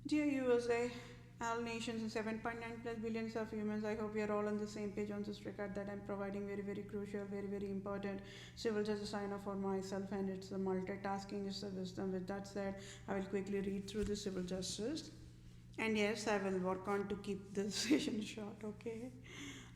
Dear USA, all nations and 7.9 plus billions of humans, I hope we are all on the same page on this regard that I'm providing very, very crucial, very, very important civil justice sign off for myself, and it's the multitasking is the wisdom. With that said, I will quickly read through the civil justice. And yes, I will work on to keep this session short, okay?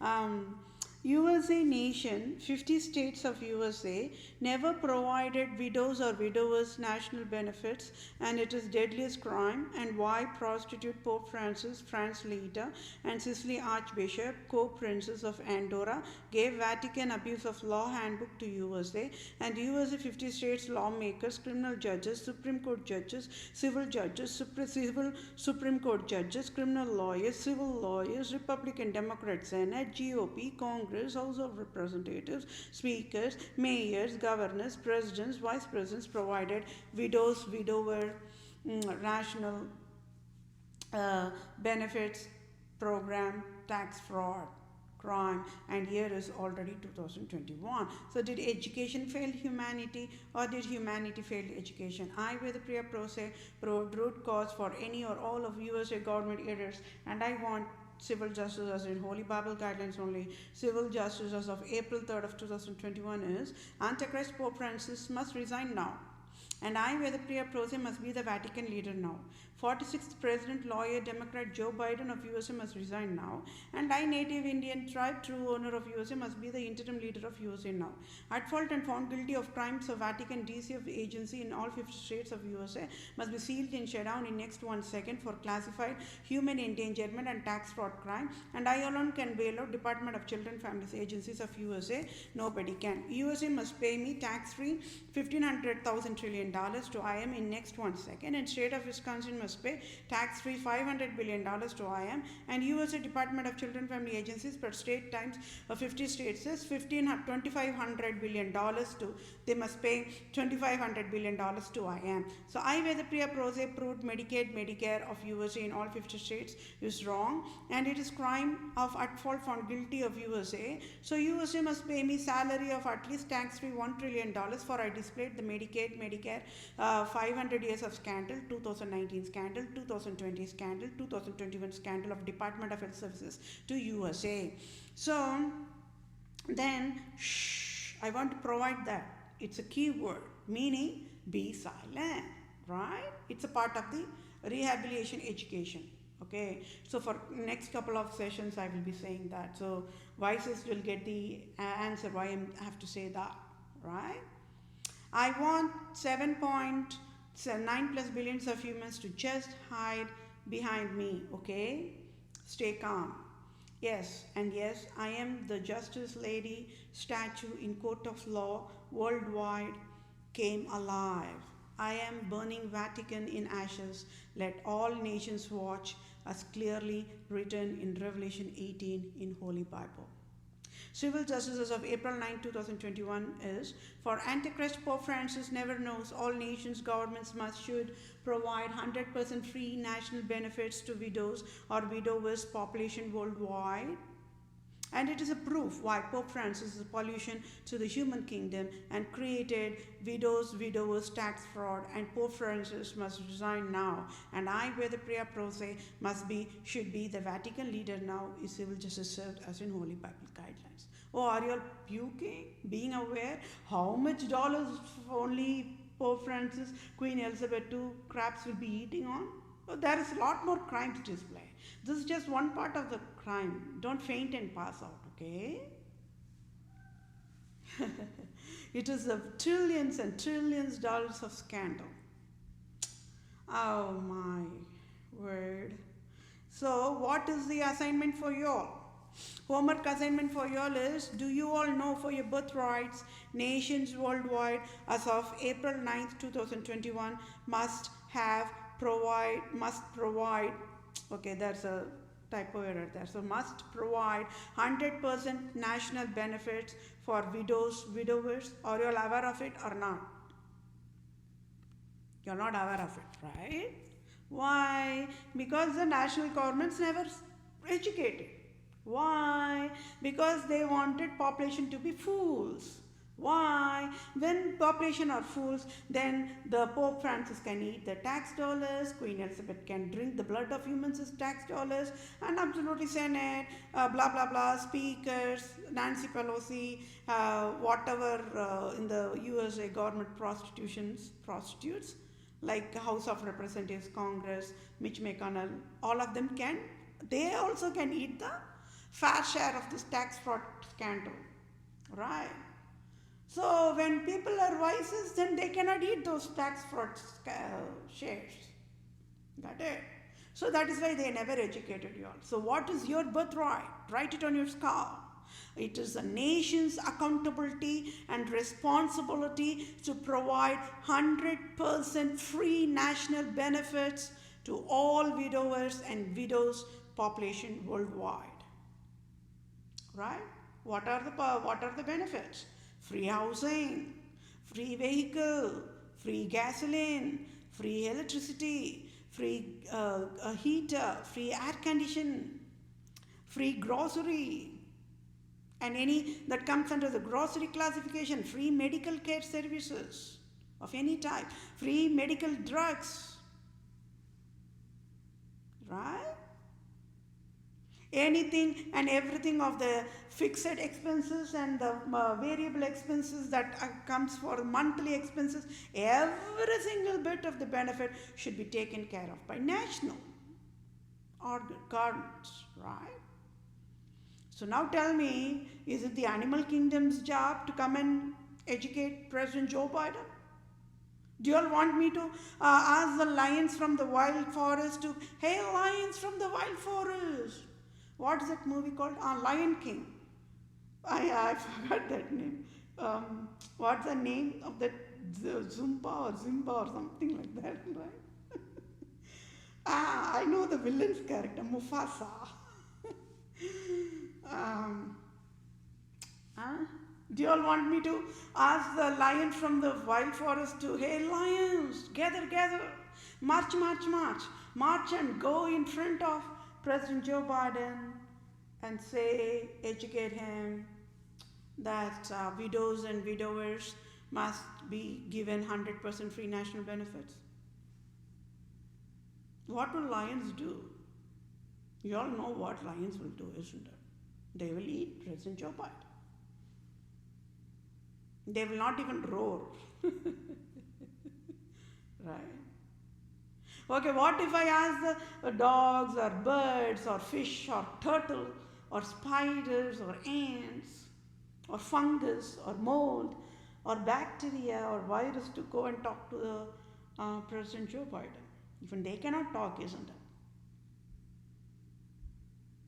Um, USA nation, 50 states of USA never provided widows or widowers national benefits, and it is deadliest crime. And why prostitute Pope Francis, France leader, and Sicily Archbishop, co-princes of Andorra, gave Vatican abuse of law handbook to USA, and USA 50 states lawmakers, criminal judges, Supreme Court judges, civil judges, Supreme Court judges, criminal lawyers, civil lawyers, Republican, Democrat, Senate, GOP, Congress, House of Representatives, speakers, mayors, governors, presidents, vice presidents provided widows, widower, national benefits program, tax fraud, crime, and year is already 2021. So did education fail humanity, or did humanity fail education? I, Vedapriya Prose, proved root cause for any or all of USA government errors, and I want civil justice as in Holy Bible guidelines only. Civil justice as of April 3rd of 2021 is Antichrist Pope Francis must resign now. And I, Vedapriya Prose, must be the Vatican leader now. 46th President, lawyer, Democrat Joe Biden of USA must resign now. And I, native Indian tribe, true owner of USA, must be the interim leader of USA now. At fault and found guilty of crimes of Vatican DC of agency in all 50 states of USA must be sealed and shut down in next 1 second for classified human endangerment and tax fraud crime. And I alone can bail out Department of Children Families agencies of USA. Nobody can. USA must pay me tax-free $1,500,000 trillion to IM in next 1 second, and state of Wisconsin must pay tax-free $500 billion to IM, and USA Department of Children Family Agencies per state times 50 states is $2,500 billion to, they must pay $2,500 billion to IM. So I, Vedapriya Prose, proved Medicaid, Medicare of USA in all 50 states is wrong, and it is crime of at fault found guilty of USA. So USA must pay me salary of at least tax-free $1 trillion for I displayed the Medicaid, Medicare, 500 years of scandal, 2019 scandal, 2020 scandal, 2021 scandal of Department of Health Services to USA. So then, I want to provide that. It's a key word, meaning be silent, right? It's a part of the rehabilitation education. Okay, so for next couple of sessions I will be saying that. So vices will get the answer why I have to say that, right? I want 7.9 plus billions of humans to just hide behind me, okay? Stay calm. Yes, and yes, I am the Justice Lady statue in court of law worldwide came alive. I am burning Vatican in ashes. Let all nations watch, as clearly written in Revelation 18 in Holy Bible. Civil justice as of April 9, 2021 is for Antichrist Pope Francis never knows all nations governments should provide 100% free national benefits to widows or widowers population worldwide. And it is a proof why Pope Francis is a pollution to the human kingdom and created widows, widowers, tax fraud, and Pope Francis must resign now. And I, Vedapriya Prose, should be the Vatican leader now, is civil justice served as in Holy Bible guidelines. Oh, are you all puking? Being aware how much dollars only Pope Francis, Queen Elizabeth II craps will be eating on? Oh, there is a lot more crime to display. This is just one part of the crime. Don't faint and pass out, okay? It is the trillions and trillions dollars of scandal. Oh my word. So what is the assignment for you all? Homework assignment for you all is, do you all know for your birthrights, nations worldwide as of April 9th, 2021 must provide, okay, there's a typo error there. So must provide 100% national benefits for widows, widowers. Are you all aware of it or not? You're not aware of it, right? Why? Because the national governments never educated. Why? Because they wanted population to be fools. Why? When population are fools, then the Pope Francis can eat the tax dollars, Queen Elizabeth can drink the blood of humans as tax dollars, and absolutely Senate, blah blah blah, speakers, Nancy Pelosi, whatever in the USA government prostitutes, like House of Representatives, Congress, Mitch McConnell, all of them they also can eat the fair share of this tax fraud scandal, right? So when people are vices, then they cannot eat those tax fraud shares. Got it? So that is why they never educated you all. So what is your birthright? Write it on your skull. It is a nation's accountability and responsibility to provide 100% free national benefits to all widowers and widows population worldwide. Right? What are the benefits? Free housing, free vehicle, free gasoline, free electricity, free heater, free air condition, free grocery, and any that comes under the grocery classification, free medical care services of any type, free medical drugs, right? Anything and everything of the fixed expenses and the variable expenses that comes for monthly expenses, every single bit of the benefit should be taken care of by national governments, right? So now tell me, is it the animal kingdom's job to come and educate President Joe Biden? Do you all want me to ask the lions from the wild forest to, hey, lions from the wild forest? What is that movie called? Lion King. I forgot that name. What's the name of that Zumba or something like that, right? I know the villain's character, Mufasa. Do you all want me to ask the lion from the wild forest to, hey lions, gather, march, march and go in front of President Joe Biden and say, educate him that widows and widowers must be given 100% free national benefits? What will lions do? You all know what lions will do, isn't it? They will eat President Joe Biden. They will not even roar. Right? Okay, what if I ask the dogs or birds or fish or turtle or spiders or ants or fungus or mold or bacteria or virus to go and talk to the President Joe Biden? Even they cannot talk, isn't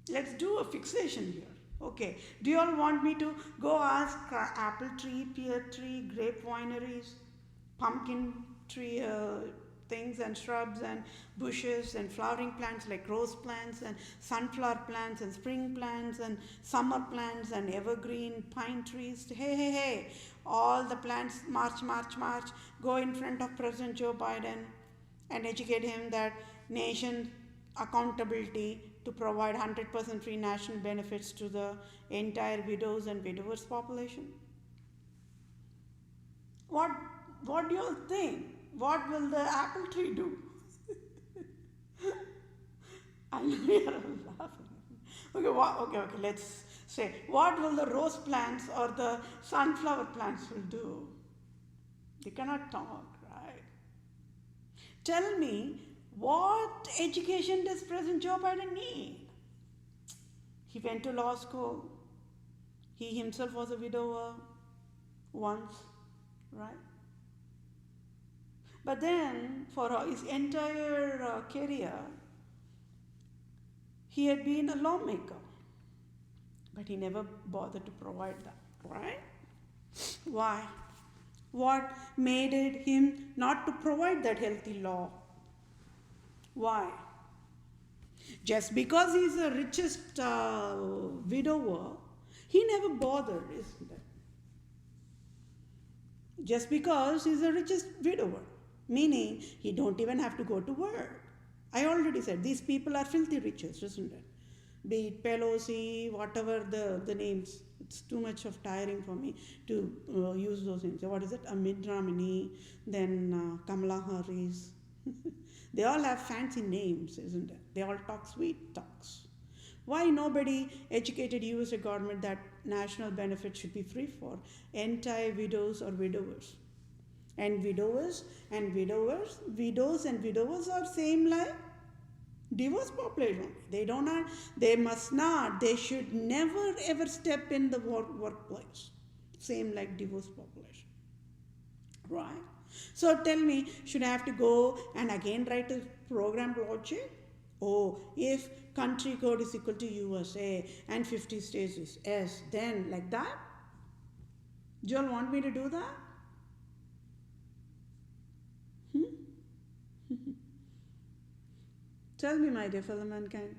it? Let's do a fixation here. Okay, do you all want me to go ask apple tree, pear tree, grape wineries, pumpkin tree things and shrubs and bushes and flowering plants like rose plants and sunflower plants and spring plants and summer plants and evergreen pine trees? Hey, all the plants march, go in front of President Joe Biden and educate him that nation accountability to provide 100% free national benefits to the entire widows and widowers population. What do you all think? What will the apple tree do? I know you're all laughing. Okay, let's say, what will the rose plants or the sunflower plants will do? They cannot talk, right? Tell me, what education does President Joe Biden need? He went to law school. He himself was a widower once, right? But then, for his entire career, he had been a lawmaker. But he never bothered to provide that, right? Why? What made it him not to provide that healthy law? Why? Just because he's the richest widower, he never bothered, isn't it? Just because he's the richest widower, meaning he don't even have to go to work. I already said these people are filthy riches, isn't it? be it Pelosi, whatever the names. It's too much of tiring for me to use those names. What is it? Amit Ramani, then Kamala Harris. They all have fancy names, isn't it? They all talk sweet talks. Why nobody educated US government that national benefits should be free for entire widows or widowers? And widows are same like divorce population. They should never ever step in the workplace. Same like divorce population. Right? So tell me, should I have to go and again write a program logic? Oh, if country code is equal to USA and 50 states is S, then like that? Do you all want me to do that? Tell me, my dear fellow mankind.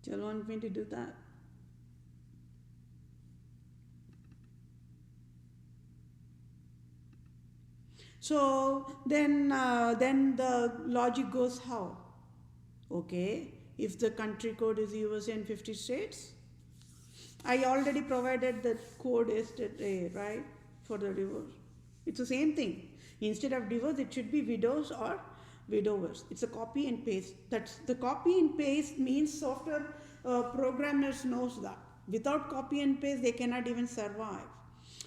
Do you all want me to do that? So then the logic goes how? Okay, if the country code is USA and 50 states, I already provided the code yesterday, right, for the divorce. It's the same thing. Instead of divorce, it should be widows or widowers. It's a copy and paste. That's the copy and paste means software programmers knows that. Without copy and paste, they cannot even survive.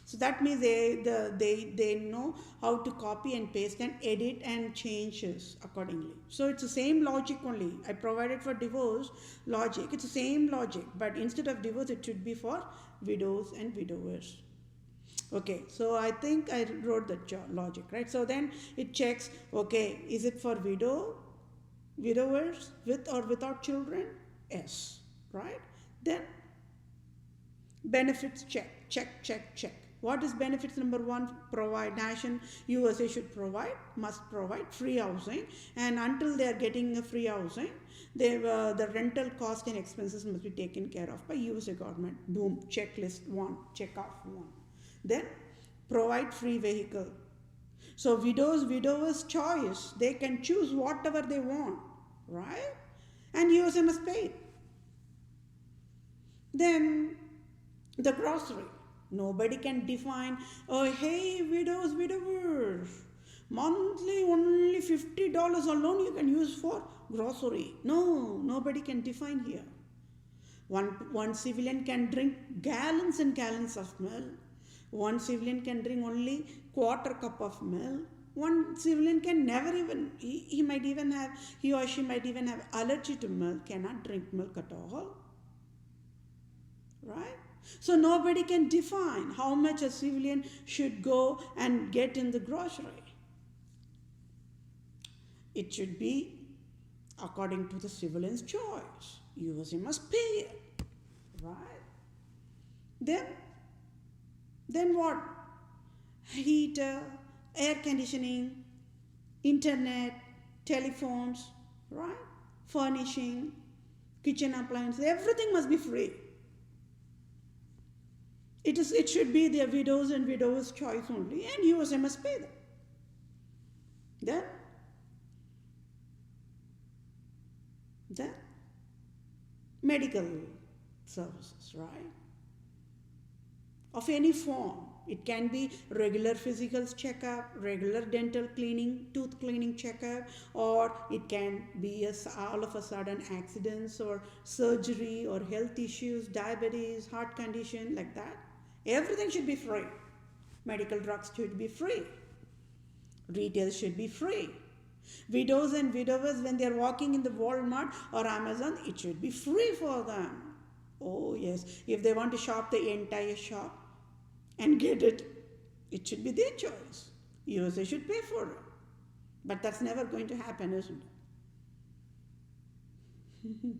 So that means they know how to copy and paste and edit and changes accordingly. So it's the same logic only. I provided for divorce logic. It's the same logic, but instead of divorce, it should be for widows and widowers. Okay, so I think I wrote the logic, right? So then it checks, okay, is it for widowers with or without children? Yes, right? Then benefits check. What is benefits number one? Provide. USA must provide free housing, and until they are getting a free housing, the rental cost and expenses must be taken care of by USA government. Boom, checklist one, check off one. Then provide free vehicle. So widowers choice, they can choose whatever they want, right? And USA must pay. Then the grocery. Nobody can define, oh, hey, widowers, monthly only $50 alone you can use for grocery. No, nobody can define here. One civilian can drink gallons and gallons of milk. One civilian can drink only quarter cup of milk. One civilian can never even, he or she might even have allergy to milk, cannot drink milk at all. Right? So nobody can define how much a civilian should go and get in the grocery. It should be according to the civilian's choice. USA must pay it. Right? Then what? Heater, air conditioning, internet, telephones, right? Furnishing, kitchen appliances, everything must be free. It should be the widows and widowers' choice only, and USA must pay them. Then medical services, right? Of any form. It can be regular physical checkup, regular dental cleaning, tooth cleaning checkup, or it can be all of a sudden accidents or surgery or health issues, diabetes, heart condition, like that. Everything should be free. Medical drugs should be free. Retail should be free. Widows and widowers, when they are walking in the Walmart or Amazon, it should be free for them. Oh yes, if they want to shop the entire shop and get it, it should be their choice. USA should pay for it. But that's never going to happen, isn't it?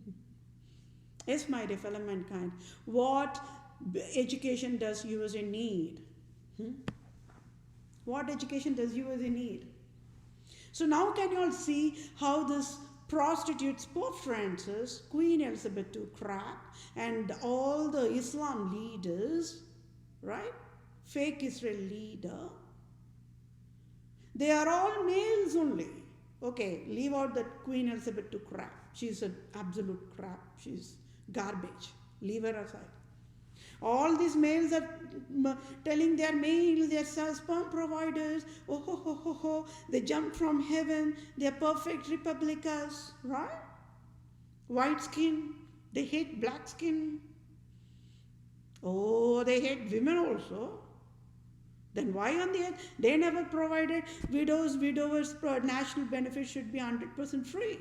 Yes, my dear fellow mankind. What education does USA need? What education does USA need? So now can you all see how this prostitutes, Pope Francis, Queen Elizabeth II crap, and all the Islam leaders, right? Fake Israel leader, they are all males only. Okay, leave out that Queen Elizabeth to crap. She's an absolute crap. She's garbage. Leave her aside. All these males are telling their males, their sperm providers, oh ho ho ho ho, they jump from heaven, they are perfect republicas, right? White skin, they hate black skin. Oh, they hate women also. Then why on the earth? They never provided widows, widowers, national benefits should be 100% free.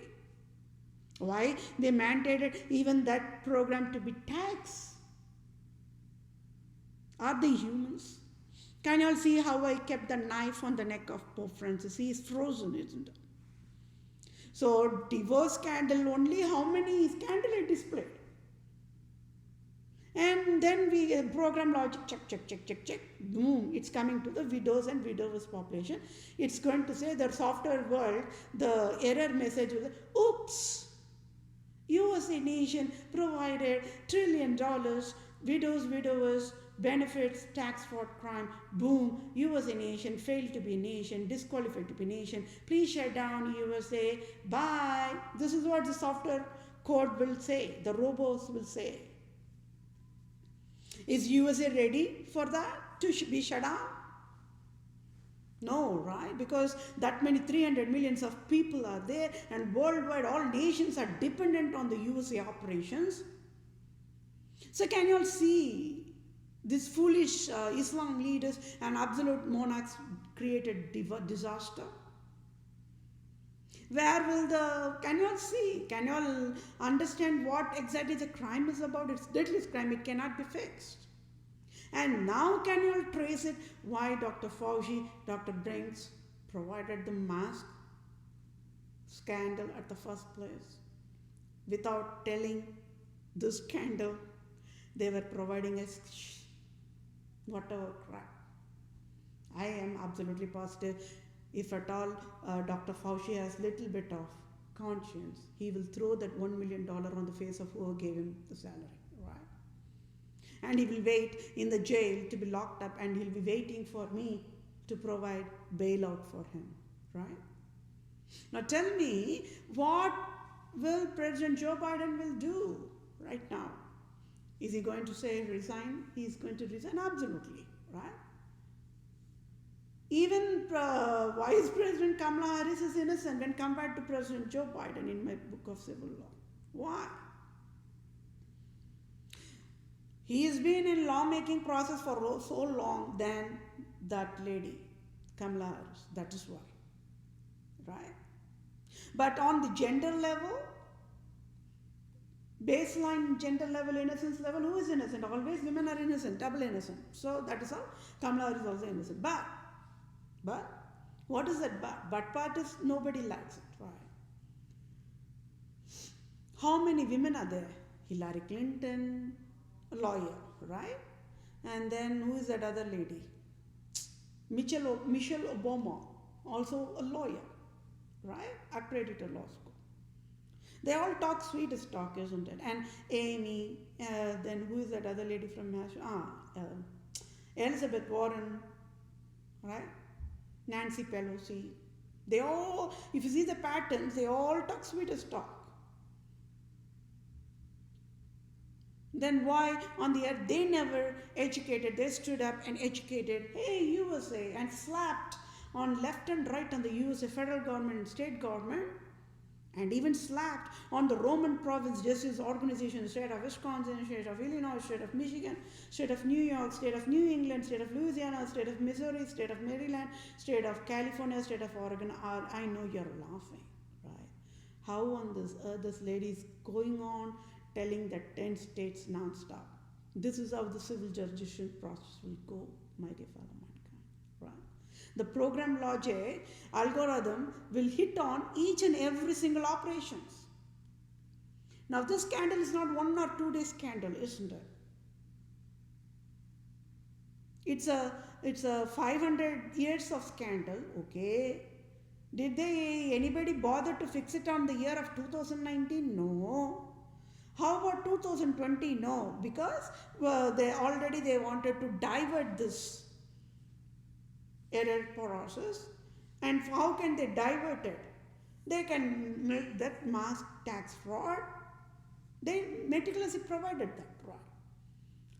Why? They mandated even that program to be taxed. Are they humans? Can you all see how I kept the knife on the neck of Pope Francis? He is frozen, isn't it? So, divorce scandal only, how many scandal I displayed? And then we program logic, check, boom, it's coming to the widows and widowers population. It's going to say the software world, the error message was, oops, USA nation provided $1 trillion, widows, widowers, benefits, tax fraud, crime, boom, USA nation, failed to be a nation, disqualified to be a nation, please shut down USA, bye. This is what the software code will say, the robots will say. Is USA ready for that to be shut down? No, right? Because that many 300 millions of people are there and worldwide all nations are dependent on the USA operations. So can you all see these foolish Islam leaders and absolute monarchs created disaster? Where will can you all see? Can you all understand what exactly the crime is about? It's deadliest crime, it cannot be fixed. And now can you all trace it? Why Dr. Fauci, Dr. Brinks provided the mask scandal at the first place? Without telling the scandal, they were providing a whatever crap. I am absolutely positive, if at all Dr. Fauci has little bit of conscience, he will throw that $1 million on the face of whoever gave him the salary, right? And he will wait in the jail to be locked up, and he'll be waiting for me to provide bailout for him, right? Now tell me, what will President Joe Biden will do right now? Is he going to say resign? He's going to resign, absolutely, right? Even Vice President Kamala Harris is innocent when compared to President Joe Biden in my book of civil law. Why? He has been in lawmaking process for so long than that lady, Kamala Harris. That is why, right? But on the gender level, baseline gender level, innocence level, who is innocent? Always women are innocent, double innocent. So that is how Kamala Harris is also innocent. But what is that but? But part is nobody likes it, right? How many women are there? Hillary Clinton, a lawyer, right? And then who is that other lady? Michelle Obama, also a lawyer, right? Accredited law school. They all talk sweetest talk, isn't it? And Amy, then who is that other lady from Elizabeth Warren, right? Nancy Pelosi. They all, if you see the patterns, they all talk sweetest talk. Then why on the earth they never educated? They stood up and educated, hey USA, and slapped on left and right on the USA federal government and state government, and even slapped on the Roman province justice organization, state of Wisconsin, state of Illinois, state of Michigan, state of New York, state of New England, state of Louisiana, state of Missouri, state of Maryland, state of California, state of Oregon. I know you're laughing, right? How on this earth this lady is going on telling that 10 states non-stop. This is how the civil judicial process will go, my dear fellow mankind, right? The program logic algorithm will hit on each and every single operations. Now this scandal is not 1 or 2 day scandal, isn't it? It's a 500 years of scandal, okay? Did anybody bother to fix it on the year of 2019? No. How about 2020? No, because they wanted to divert this error process. And how can they divert it? They can make that mask tax fraud. They meticulously provided that right.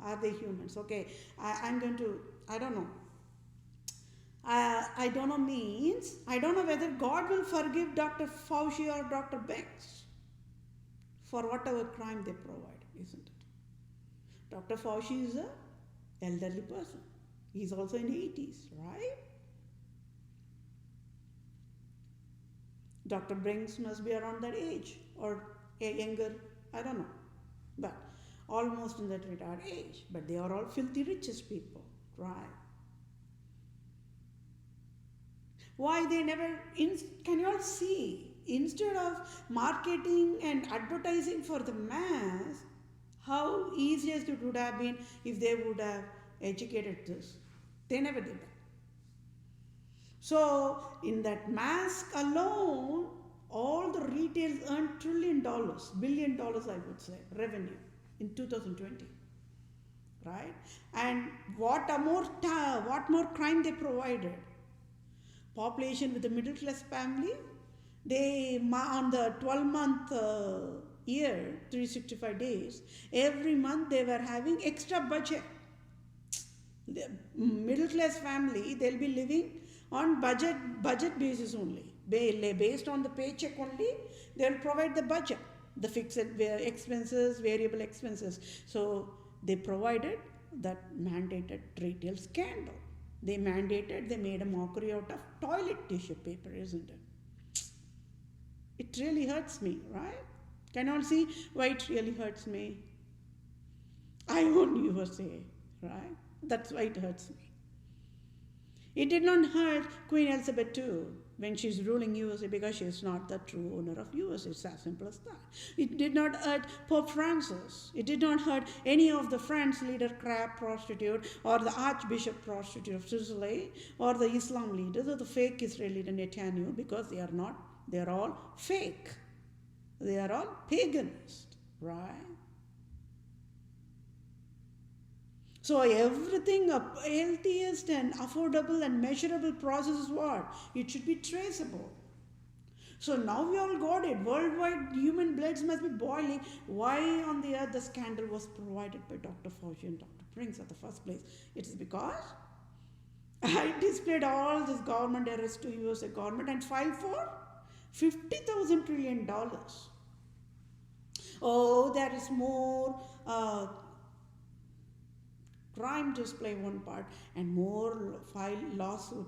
Are they humans? Okay, I'm going to, I don't know. I don't know means, I don't know whether God will forgive Dr. Fauci or Dr. Banks for whatever crime they provided, isn't it? Dr. Fauci is an elderly person. He's also in 80s, right? Dr. Banks must be around that age or a younger, I don't know, but almost in that retired age. But they are all filthy richest people, right? Why they never, can you all see, instead of marketing and advertising for the mass, how easy it would have been if they would have educated this. They never did that. So, in that mask alone, all the retails earned $1 trillion, billion dollars, I would say, revenue in 2020, right? And what more crime they provided? Population with the middle class family, they on the 12-month year, 365 days, every month they were having extra budget. The middle class family, they'll be living on budget basis only. Based on the paycheck only, they'll provide the budget, the fixed expenses, variable expenses. So they provided that mandated retail scandal. They made a mockery out of toilet tissue paper, isn't it? It really hurts me, right? Can you all see why it really hurts me? I own USA, right? That's why it hurts me. It did not hurt Queen Elizabeth II when she's ruling USA because she is not the true owner of USA. It's as simple as that. It did not hurt Pope Francis. It did not hurt any of the French leader crab prostitute or the Archbishop prostitute of Sicily or the Islam leaders or the fake Israeli leader Netanyahu, because they are not, they are all fake. They are all paganist, right? So everything healthiest and affordable and measurable process is what? It should be traceable. So now we all got it. Worldwide human bloods must be boiling. Why on the earth the scandal was provided by Dr. Fauci and Dr. Prince at the first place? It is because I displayed all this government arrests to USA government and filed for $50,000 trillion. Oh, there is more crime display one part and more file lawsuit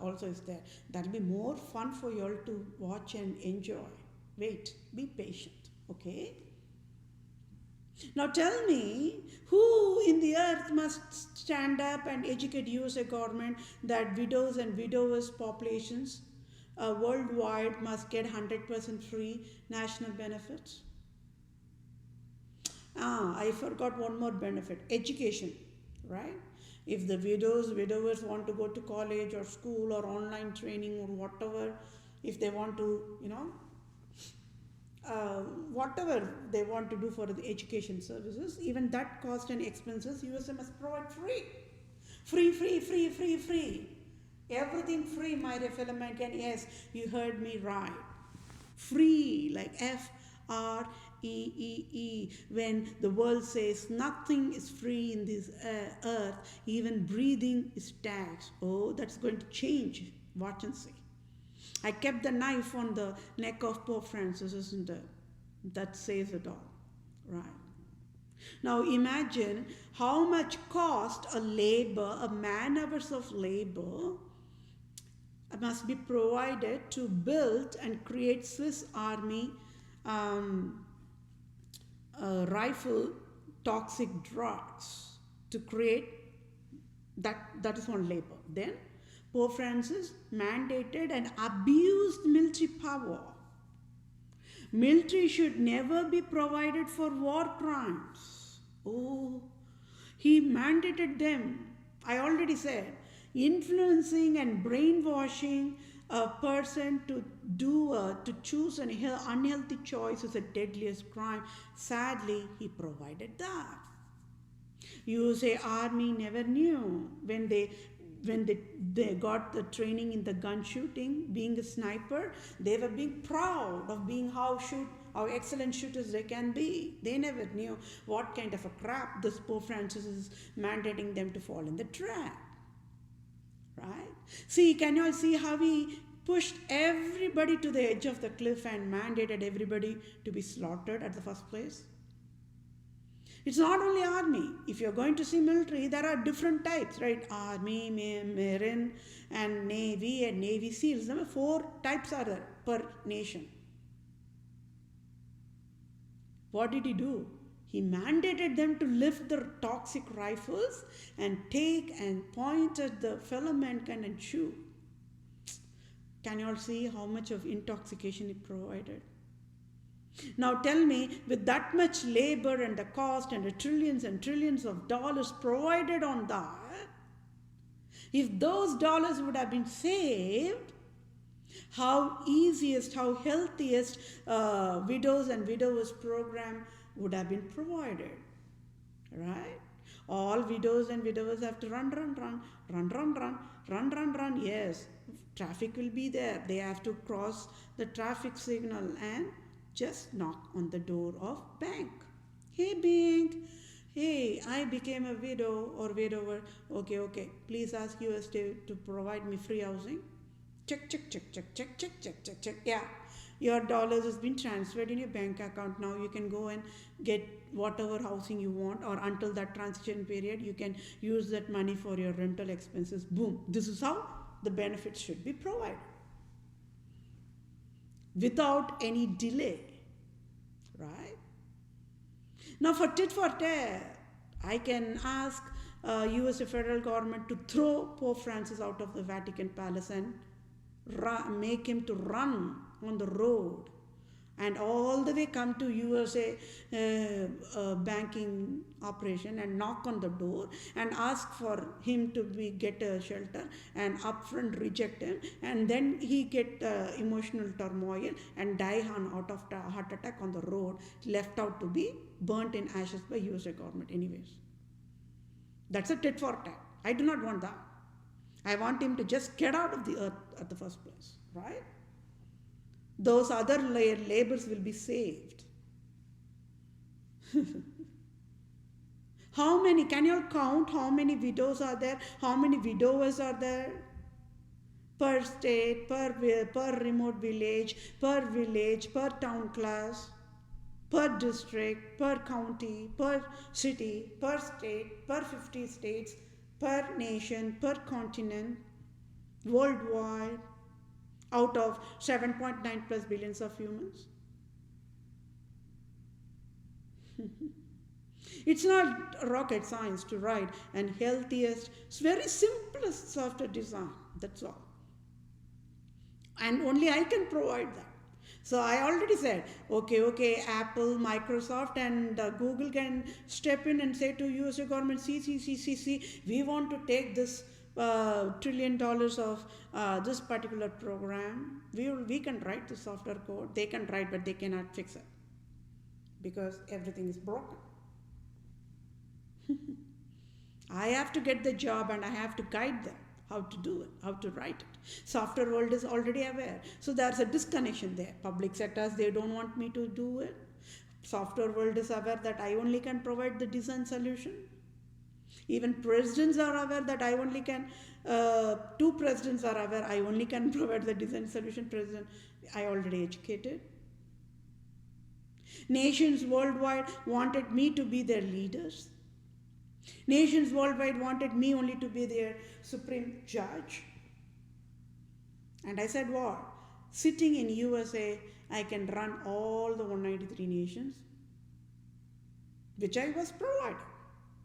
also is there. That will be more fun for you all to watch and enjoy. Wait, be patient, okay? Now tell me, who in the earth must stand up and educate USA government that widows and widowers populations worldwide must get 100% free national benefits? I forgot one more benefit, education. Right? If the widowers want to go to college or school or online training or whatever, if they want to, whatever they want to do for the education services, even that cost and expenses, USA must provide free. Free. Everything free, my fellow mankind. Yes, you heard me right. Free, like FREE. When the world says nothing is free in this earth, even breathing is taxed. Oh, that's going to change. Watch and see. I kept the knife on the neck of Pope Francis, isn't it? That says it all, right? Now imagine how much cost a man-hours of labor must be provided to build and create Swiss Army rifle toxic drugs to create that is one labor. Then Pope Francis mandated and abused military power. Military should never be provided for war crimes. Oh, he mandated them. I already said, influencing and brainwashing a person to choose an unhealthy choice is the deadliest crime. Sadly, he provided that. USA Army never knew when they when they got the training in the gun shooting, being a sniper, they were being proud of being how excellent shooters they can be. They never knew what kind of a crap this Pope Francis is mandating them to fall in the trap. Right? See, can you all see how he pushed everybody to the edge of the cliff and mandated everybody to be slaughtered at the first place? It's not only army. If you're going to see military, there are different types, right? Army, Marine, and Navy SEALs. There are 4 types are there per nation. What did he do? He mandated them to lift their toxic rifles and take and point at the fellow mankind and shoot. Can you all see how much of intoxication he provided? Now tell me, with that much labor and the cost and the trillions and trillions of dollars provided on that, if those dollars would have been saved, how easiest, how healthiest widows and widowers program would have been provided, right? All widows and widowers have to run. Yes, traffic will be there. They have to cross the traffic signal and just knock on the door of bank. Hey bank, hey, I became a widow or widower. Okay. Please ask US to provide me free housing. Check. Yeah, your dollars has been transferred in your bank account. Now you can go and get whatever housing you want, or until that transition period, you can use that money for your rental expenses. Boom. This is how the benefits should be provided, without any delay, right? Now for tit for tat, I can ask US federal government to throw Pope Francis out of the Vatican Palace and make him to run on the road and all the way come to USA banking operation and knock on the door and ask for him to get a shelter, and upfront reject him, and then he get emotional turmoil and die out of a heart attack on the road, left out to be burnt in ashes by USA government anyways. That's a tit for tat. I do not want that. I want him to just get out of the earth at the first place, right? Those other labors will be saved. How many, can you all count how many widows are there? How many widowers are there? Per state, per remote village, per town class, per district, per county, per city, per state, per 50 states, per nation, per continent, worldwide, out of 7.9 plus billions of humans. It's not rocket science to write and healthiest, it's very simplest software design, that's all. And only I can provide that. So I already said, okay, Apple, Microsoft and Google can step in and say to USA government, see, we want to take this $1 trillion of this particular program. We can write the software code. They can write, but they cannot fix it because everything is broken. I have to get the job and I have to guide them how to do it, how to write it. Software world is already aware. So there's a disconnection there. Public sectors, they don't want me to do it. Software world is aware that I only can provide the design solution. Even presidents are aware that I only can, 2 presidents are aware I only can provide the design solution. President, I already educated. Nations worldwide wanted me to be their leaders. Nations worldwide wanted me only to be their supreme judge. And I said what? Sitting in USA, I can run all the 193 nations, which I was provided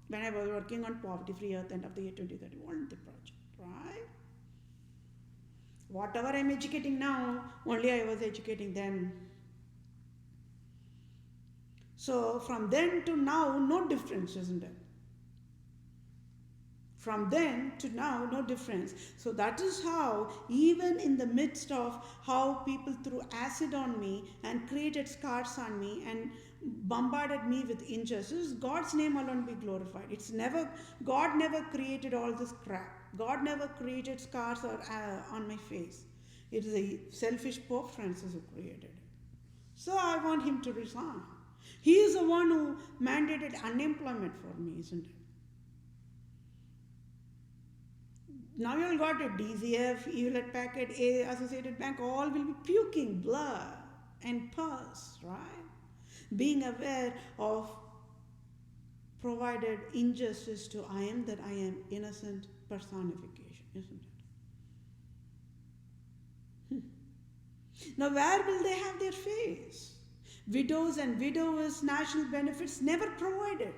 when I was working on Poverty-Free Earth end of the year 2031, the project, right? Whatever I'm educating now, only I was educating then. So from then to now, no difference, isn't it? From then to now, no difference. So that is how, even in the midst of how people threw acid on me and created scars on me and bombarded me with injustice, God's name alone be glorified. God never created all this crap. God never created scars or on my face. It is a selfish Pope Francis who created it. So I want him to resign. He is the one who mandated unemployment for me, isn't it? Now you all got it. DZF, Hewlett Packard, Associated Bank, all will be puking blood and pus, right? Being aware of provided injustice to I am that I am innocent personification, isn't it? Now where will they have their face? Widows and widowers national benefits never provided.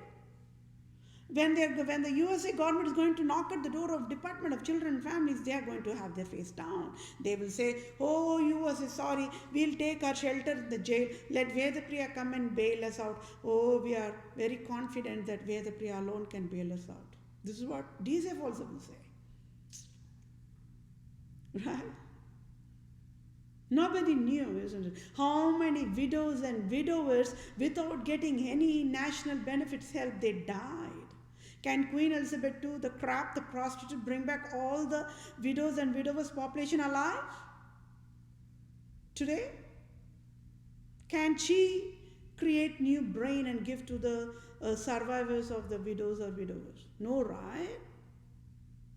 When the USA government is going to knock at the door of Department of Children and Families, they are going to have their face down. They will say, oh, USA, sorry, we'll take our shelter in the jail. Let Vedapriya come and bail us out. Oh, we are very confident that Vedapriya alone can bail us out. This is what DZF also will say. Right? Nobody knew, isn't it? How many widows and widowers, without getting any national benefits help, they died. Can Queen Elizabeth II, the crap, the prostitute, bring back all the widows and widowers population alive today? Can she create new brain and give to the survivors of the widows or widowers? No, right?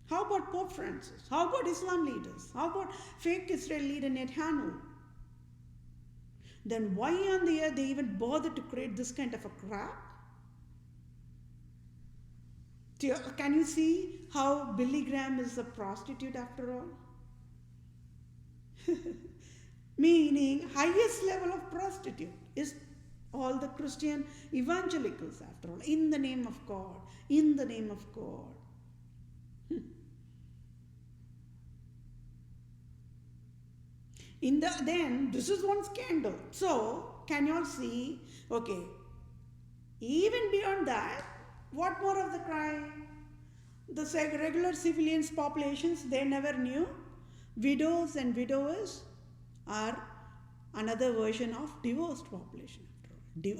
How about Pope Francis? How about Islam leaders? How about fake Israel leader Netanyahu? Then why on the earth they even bother to create this kind of a crap? Can you see how Billy Graham is a prostitute after all? Meaning, highest level of prostitute is all the Christian evangelicals after all, in the name of God, in the name of God. Then, this is one scandal. So, can you all see, okay, even beyond that, what more of the crime? The regular civilians populations, they never knew. Widows and widowers are another version of divorced population.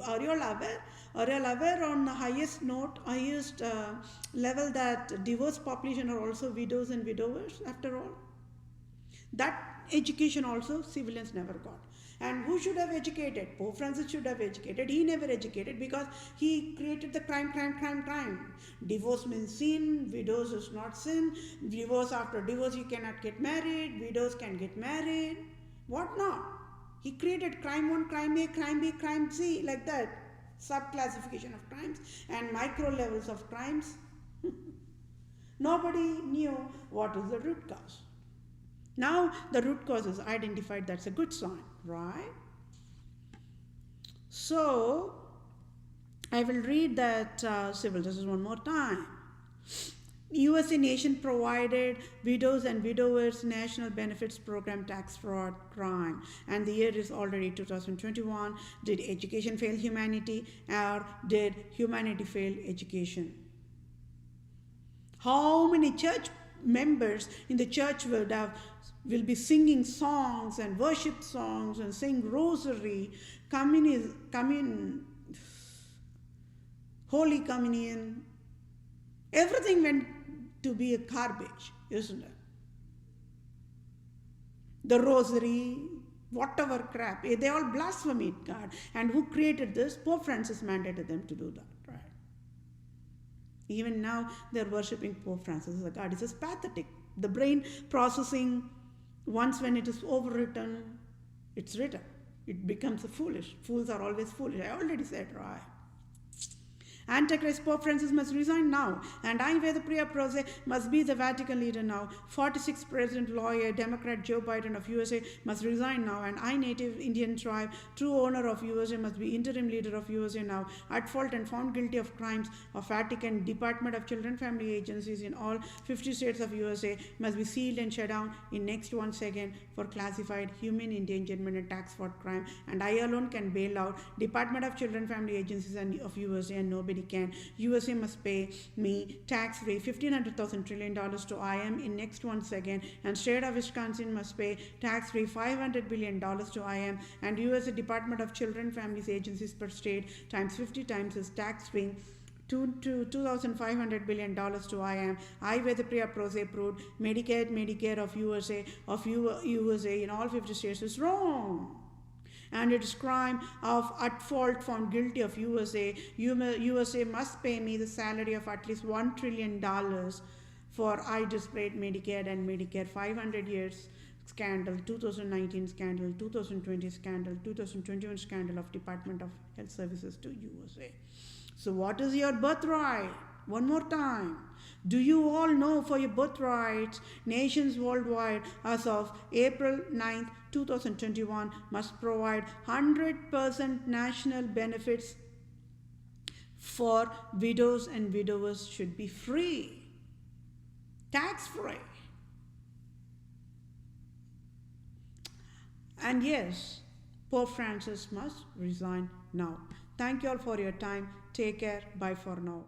Are you all aware? Are you all aware on the highest note, highest level that divorced population are also widows and widowers after all? That education also civilians never got. And who should have educated? Pope Francis should have educated. He never educated because he created the crime. Divorce means sin. Widows is not sin. Divorce, after divorce you cannot get married. Widows can get married. What not? He created crime 1, crime A, crime B, crime C, like that. Sub-classification of crimes and micro levels of crimes. Nobody knew what is the root cause. Now the root cause is identified. That's a good sign, right? So I will read that civil justice one more time. USA nation provided widows and widowers national benefits program tax fraud crime, and the year is already 2021. Did education fail humanity, or did humanity fail education? How many church members in the church will be singing songs and worship songs and sing rosary, Holy Communion? Everything went to be a garbage, isn't it? The rosary, whatever crap, they all blaspheme God. And who created this? Pope Francis mandated them to do that, right? Even now, they're worshipping Pope Francis as a God. This is pathetic. The brain processing, once when it is overwritten, it's written. It becomes foolish. Fools are always foolish. I already said, right? Antichrist Pope Francis must resign now, and I, Vedapriya Prose, must be the Vatican leader now. 46th President lawyer, Democrat Joe Biden of USA must resign now, and I, native Indian tribe, true owner of USA, must be interim leader of USA now. At fault and found guilty of crimes of Vatican, Department of Children Family agencies in all 50 states of USA must be sealed and shut down in next 1 second for classified human endangerment and tax fraud crime, and I alone can bail out Department of Children Family agencies of USA, and nobody can. USA must pay me tax-free $1,500 trillion to IM in next 1 second, and state of Wisconsin must pay tax-free $500 billion to IM, and USA Department of Children Families agencies per state times 50 times is tax-free $2,500 billion to I with the pre-approved Medicare of USA in all 50 states is wrong. And it is crime of at fault found guilty of USA. USA must pay me the salary of at least $1 trillion for I displayed Medicare and Medicare 500 years scandal, 2019 scandal, 2020 scandal, 2021 scandal of Department of Health Services to USA. So what is your birthright? One more time. Do you all know for your birthrights, nations worldwide as of April 9th, 2021 must provide 100% national benefits for widows and widowers should be free, tax-free. And yes, Pope Francis must resign now. Thank you all for your time. Take care. Bye for now.